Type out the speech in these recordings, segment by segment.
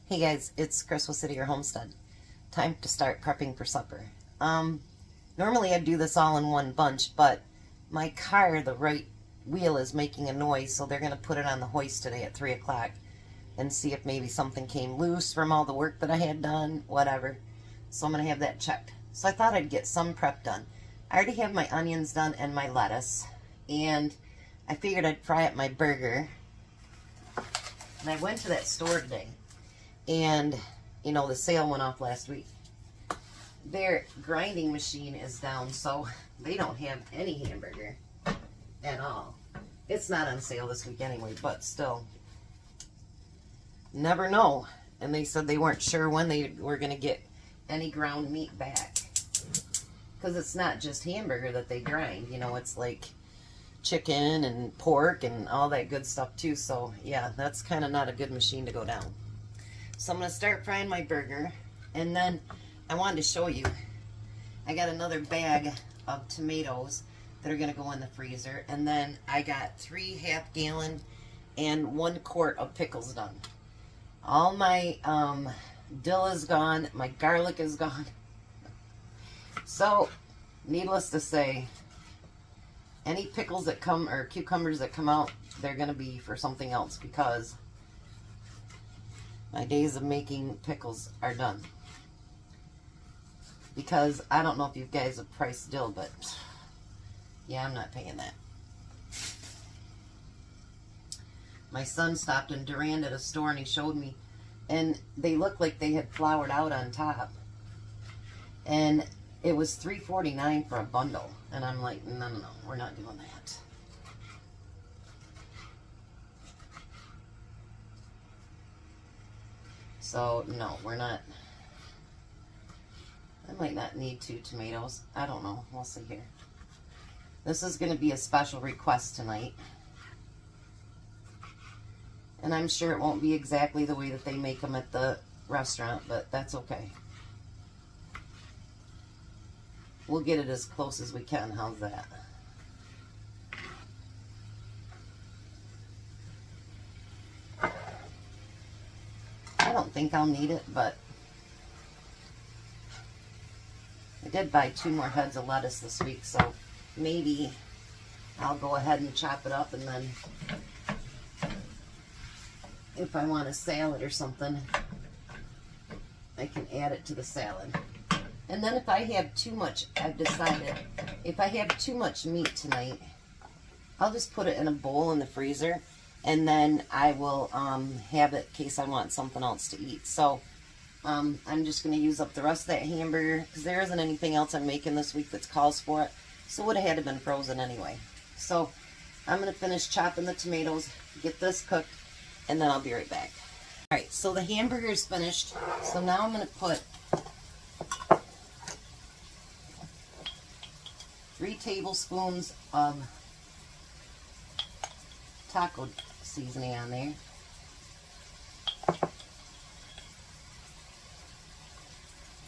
Hey guys, it's Crystal City, your homestead. Time to start prepping for supper. Normally I'd do this all in one bunch, but my car, the right wheel, is making a noise, so they're going to put it on the hoist today at 3 o'clock and see if maybe something came loose from all the work that I had done, whatever. So I'm going to have that checked. So I thought I'd get some prep done. I already have my onions done and my lettuce, and I figured I'd fry up my burger. And I went to that store today. And, you know, the sale went off last week. Their grinding machine is down, so they don't have any hamburger at all. It's not on sale this week anyway, but still. Never know. And they said they weren't sure when they were going to get any ground meat back. Because it's not just hamburger that they grind. You know, it's like chicken and pork and all that good stuff too. So, yeah, that's kind of not a good machine to go down. So I'm going to start frying my burger, and then I wanted to show you, I got another bag of tomatoes that are going to go in the freezer, and then I got 3 half-gallon and 1 quart of pickles done. All my dill is gone, my garlic is gone. So, needless to say, any pickles that come, or cucumbers that come out, they're going to be for something else, because my days of making pickles are done. Because I don't know if you guys have priced dill, but yeah, I'm not paying that. My son stopped in Durand at a store and he showed me, and they looked like they had floured out on top. And it was $3.49 for a bundle. And I'm like, no, we're not doing that. So, no, we're not. I might not need 2 tomatoes. I don't know. We'll see here. This is going to be a special request tonight. And I'm sure it won't be exactly the way that they make them at the restaurant, but that's okay. We'll get it as close as we can. How's that? I don't think I'll need it, but I did buy 2 more heads of lettuce this week, so maybe I'll go ahead and chop it up, and then if I want a salad or something, I can add it to the salad. And then if I have too much, I've decided, if I have too much meat tonight, I'll just put it in a bowl in the freezer, and then I will have it in case I want something else to eat. So I'm just going to use up the rest of that hamburger, because there isn't anything else I'm making this week that calls for it. So it would have had to been frozen anyway. So I'm going to finish chopping the tomatoes, get this cooked, and then I'll be right back. Alright, so the hamburger is finished. So now I'm going to put 3 tablespoons of taco seasoning on there.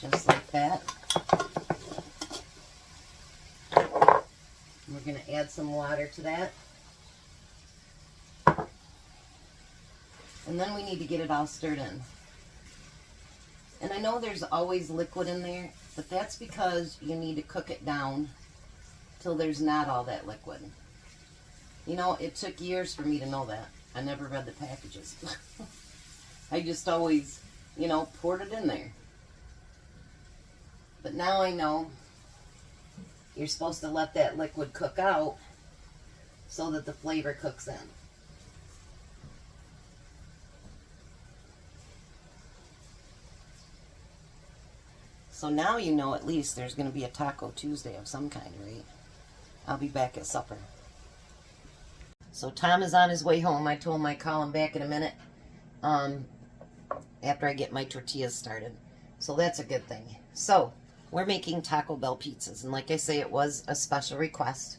Just like that. We're going to add some water to that. And then we need to get it all stirred in. And I know there's always liquid in there, but that's because you need to cook it down till there's not all that liquid. You know, it took years for me to know that. I never read the packages. I just always, you know, poured it in there. But now I know you're supposed to let that liquid cook out so that the flavor cooks in. So now you know at least there's going to be a Taco Tuesday of some kind, right? I'll be back at supper. So Tom is on his way home. I told him I'd call him back in a minute after I get my tortillas started. So that's a good thing. So we're making Taco Bell pizzas. And like I say, it was a special request.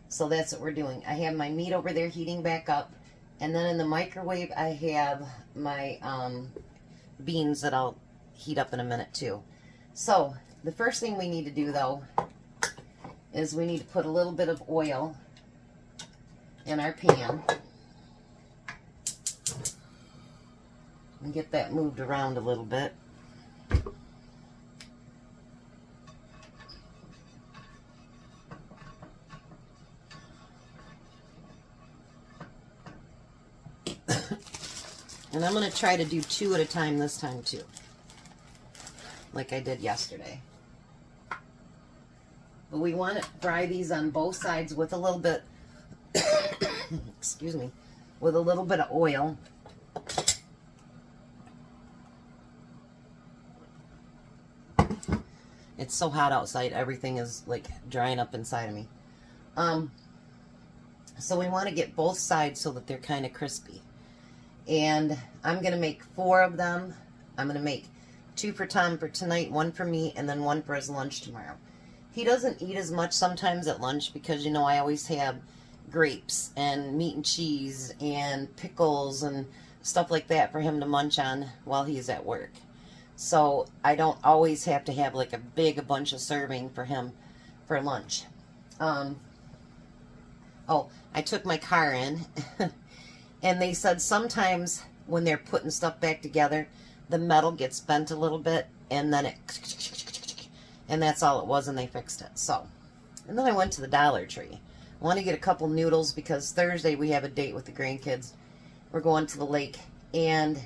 So that's what we're doing. I have my meat over there heating back up. And then in the microwave, I have my beans that I'll heat up in a minute too. So the first thing we need to do, though, is we need to put a little bit of oil in our pan. And get that moved around a little bit. And I'm going to try to do 2 at a time this time too, like I did yesterday. But we want to fry these on both sides with a little bit, excuse me, with a little bit of oil. It's so hot outside, everything is like drying up inside of me. So we want to get both sides so that they're kind of crispy. And I'm going to make 4 of them. I'm going to make 2 for Tom for tonight, 1 for me, and then 1 for his lunch tomorrow. He doesn't eat as much sometimes at lunch because, you know, I always have grapes and meat and cheese and pickles and stuff like that for him to munch on while he's at work. So I don't always have to have like a bunch of serving for him for lunch. Oh, I took my car in. And they said sometimes when they're putting stuff back together, the metal gets bent a little bit, and then and that's all it was, and they fixed it. So, and then I went to the Dollar Tree. I want to get a couple noodles because Thursday we have a date with the grandkids. We're going to the lake, and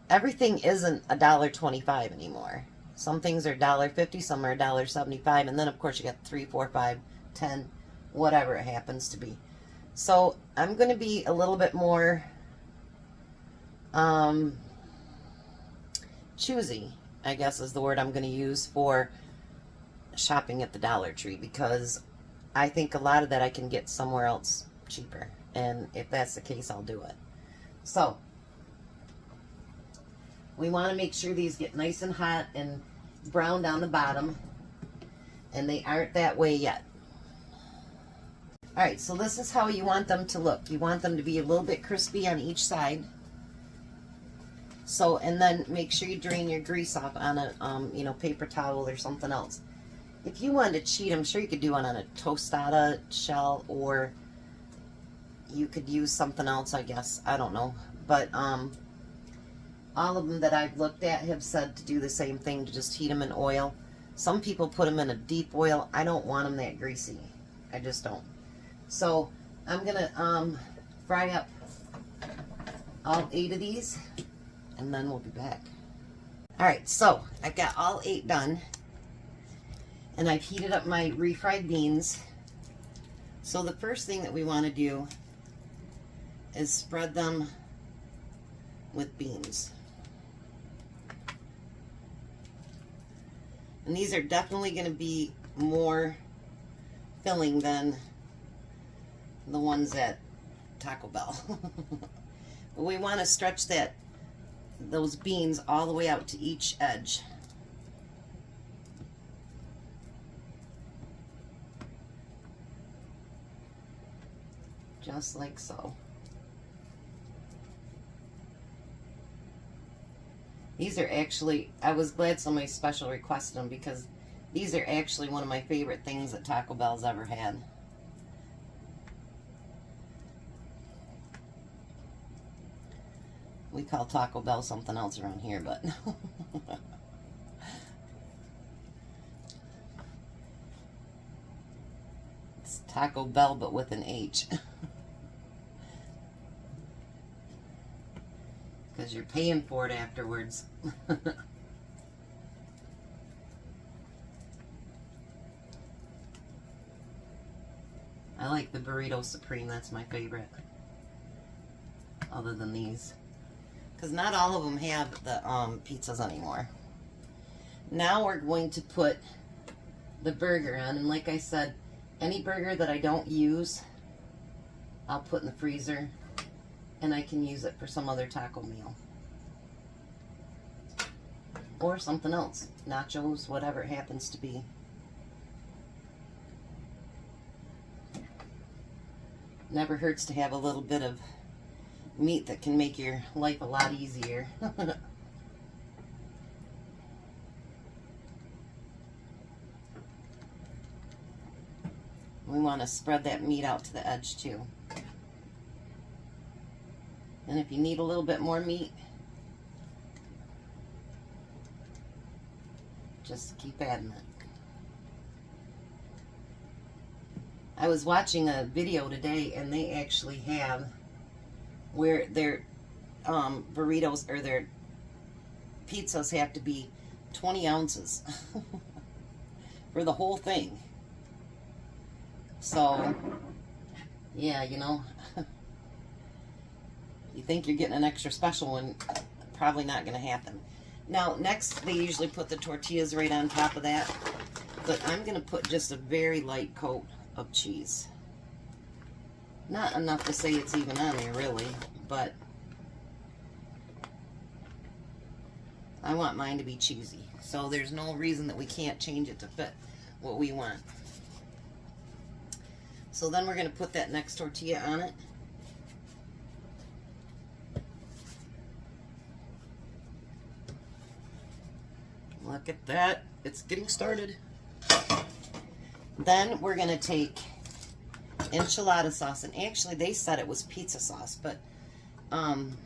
everything isn't $1.25 anymore. Some things are $1.50, some are $1.75, and then of course you got 3, 4, 5, 10, whatever it happens to be. So I'm going to be a little bit more choosy, I guess is the word I'm going to use for shopping at the Dollar Tree, because I think a lot of that I can get somewhere else cheaper. And if that's the case, I'll do it. So we want to make sure these get nice and hot and brown down the bottom. And they aren't that way yet. Alright, so this is how you want them to look. You want them to be a little bit crispy on each side. So, and then make sure you drain your grease off on a, paper towel or something else. If you wanted to cheat, I'm sure you could do it on a tostada shell, or you could use something else, I guess. I don't know. But, all of them that I've looked at have said to do the same thing, to just heat them in oil. Some people put them in a deep oil. I don't want them that greasy. I just don't. So I'm going to fry up all 8 of these, and then we'll be back. Alright, so I've got all 8 done, and I've heated up my refried beans. So the first thing that we want to do is spread them with beans. And these are definitely going to be more filling than the ones at Taco Bell. But we want to stretch those beans all the way out to each edge. Just like so. These are actually, I was glad somebody special requested them, because these are actually one of my favorite things that Taco Bell's ever had. We call Taco Bell something else around here, but it's Taco Bell, but with an H. Because you're paying for it afterwards. I like the Burrito Supreme. That's my favorite. Other than these. Because not all of them have the pizzas anymore. Now we're going to put the burger on. And like I said, any burger that I don't use, I'll put in the freezer. And I can use it for some other taco meal. Or something else. Nachos, whatever it happens to be. Never hurts to have a little bit of meat that can make your life a lot easier. We want to spread that meat out to the edge too. And if you need a little bit more meat, just keep adding it. I was watching a video today, and they actually have where their burritos or their pizzas have to be 20 ounces for the whole thing. So, yeah, you know, you think you're getting an extra special one, probably not going to happen. Now, next, they usually put the tortillas right on top of that, but I'm going to put just a very light coat of cheese. Not enough to say it's even on there, really, but I want mine to be cheesy, so there's no reason that we can't change it to fit what we want. So then we're going to put that next tortilla on it. Look at that. It's getting started. Then we're going to take enchilada sauce. And actually, they said it was pizza sauce, but I'm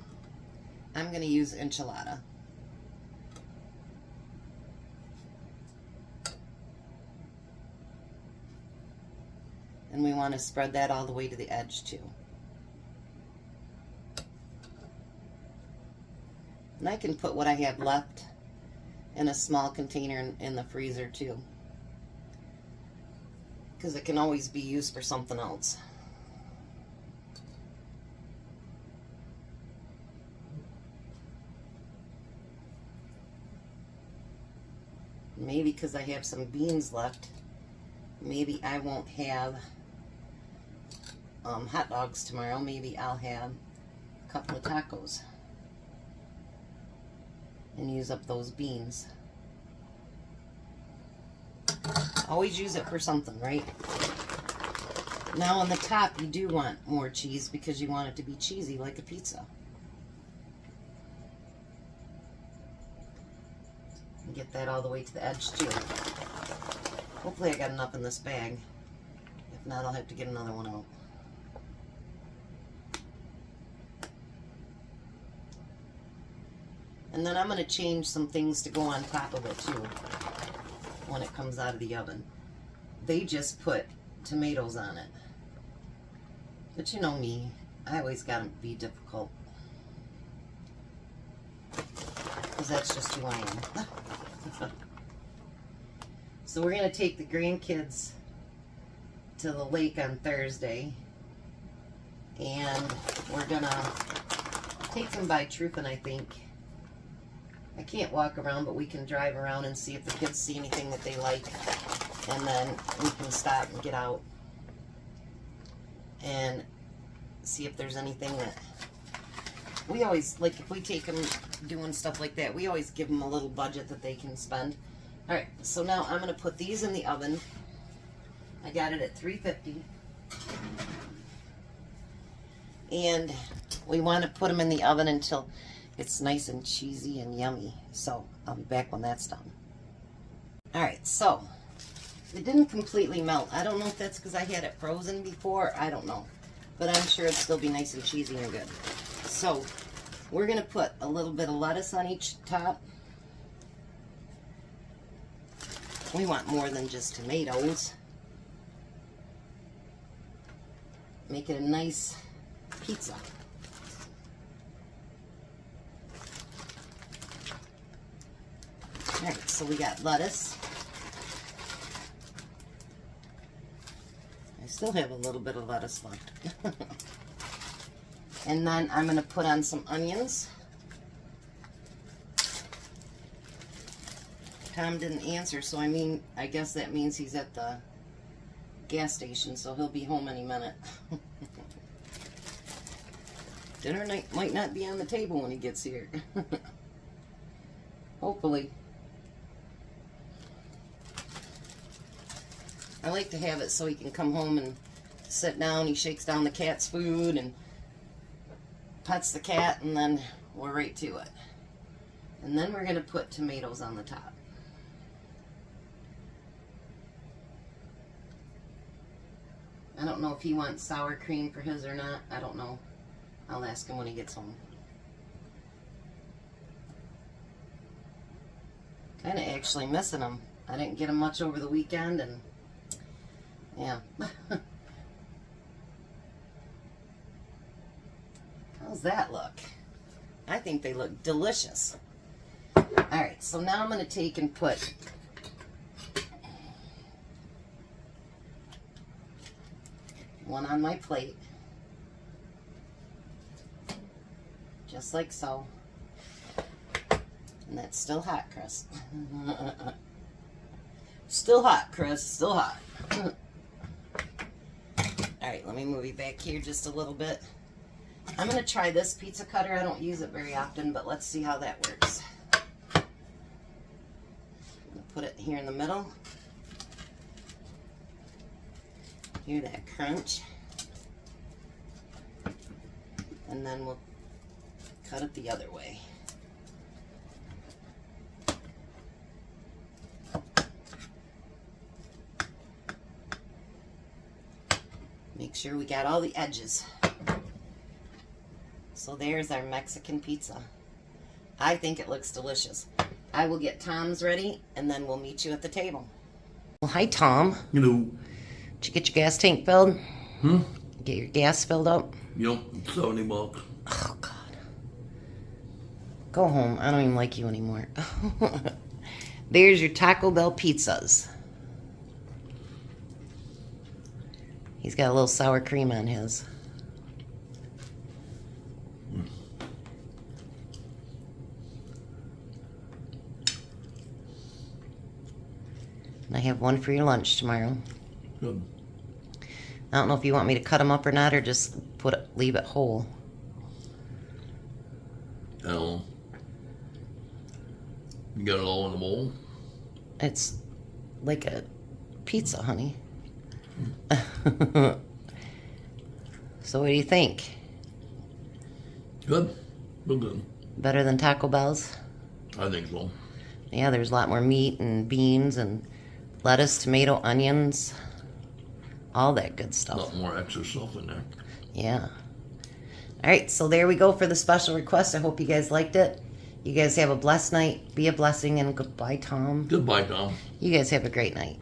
going to use enchilada. And we want to spread that all the way to the edge, too. And I can put what I have left in a small container in the freezer, too, because it can always be used for something else. Maybe because I have some beans left, maybe I won't have hot dogs tomorrow. Maybe I'll have a couple of tacos and use up those beans. Always use it for something, right? Now on the top, you do want more cheese because you want it to be cheesy like a pizza. And get that all the way to the edge too. Hopefully I got enough in this bag. If not, I'll have to get another one out. And then I'm going to change some things to go on top of it too when it comes out of the oven. They just put tomatoes on it. But you know me, I always got to be difficult. Because that's just who I am. So we're going to take the grandkids to the lake on Thursday. And we're going to take them by Truffin, I think. I can't walk around, but we can drive around and see if the kids see anything that they like. And then we can stop and get out and see if there's anything that... We always, like, if we take them doing stuff like that, we always give them a little budget that they can spend. Alright, so now I'm going to put these in the oven. I got it at 350. And we want to put them in the oven until it's nice and cheesy and yummy. So I'll be back when that's done. Alright, so it didn't completely melt. I don't know if that's because I had it frozen before. I don't know. But I'm sure it'll still be nice and cheesy and good. So we're going to put a little bit of lettuce on each top. We want more than just tomatoes. Make it a nice pizza. Alright, so we got lettuce. I still have a little bit of lettuce left. And then I'm going to put on some onions. Tom didn't answer, so I guess that means he's at the gas station, so he'll be home any minute. Dinner night might not be on the table when he gets here. Hopefully. I like to have it so he can come home and sit down. He shakes down the cat's food and pets the cat, and then we're right to it. And then we're going to put tomatoes on the top. I don't know if he wants sour cream for his or not. I don't know. I'll ask him when he gets home. Kind of actually missing him. I didn't get him much over the weekend, and yeah. How's that look? I think they look delicious. Alright, so now I'm going to take and put one on my plate. Just like so. And that's still hot, Chris. Still hot, Chris. Still hot. Alright, let me move you back here just a little bit. I'm going to try this pizza cutter. I don't use it very often, but let's see how that works. I'm going to put it here in the middle. Hear that crunch. And then we'll cut it the other way. Make sure we got all the edges. So there's our Mexican pizza. I think it looks delicious. I will get Tom's ready, and then we'll meet you at the table. Well, hi, Tom. Hello. Did you get your gas tank filled? Hmm? Get your gas filled up? Yep, $70. Oh, God. Go home. I don't even like you anymore. There's your Taco Bell pizzas. He's got a little sour cream on his. And I have one for your lunch tomorrow. Good. I don't know if you want me to cut them up or not, or just leave it whole. I don't know. You got it all in the bowl? It's like a pizza, honey. So what do you think? Good. Real good. Better than Taco Bell's? I think so. Yeah, there's a lot more meat and beans and lettuce, tomato, onions, all that good A stuff. lot more extra stuff in there. Yeah. All right, so there we go for the special request. I hope you guys liked it. You guys have a blessed night. Be a blessing, and goodbye, Tom. Goodbye, Tom. You guys have a great night.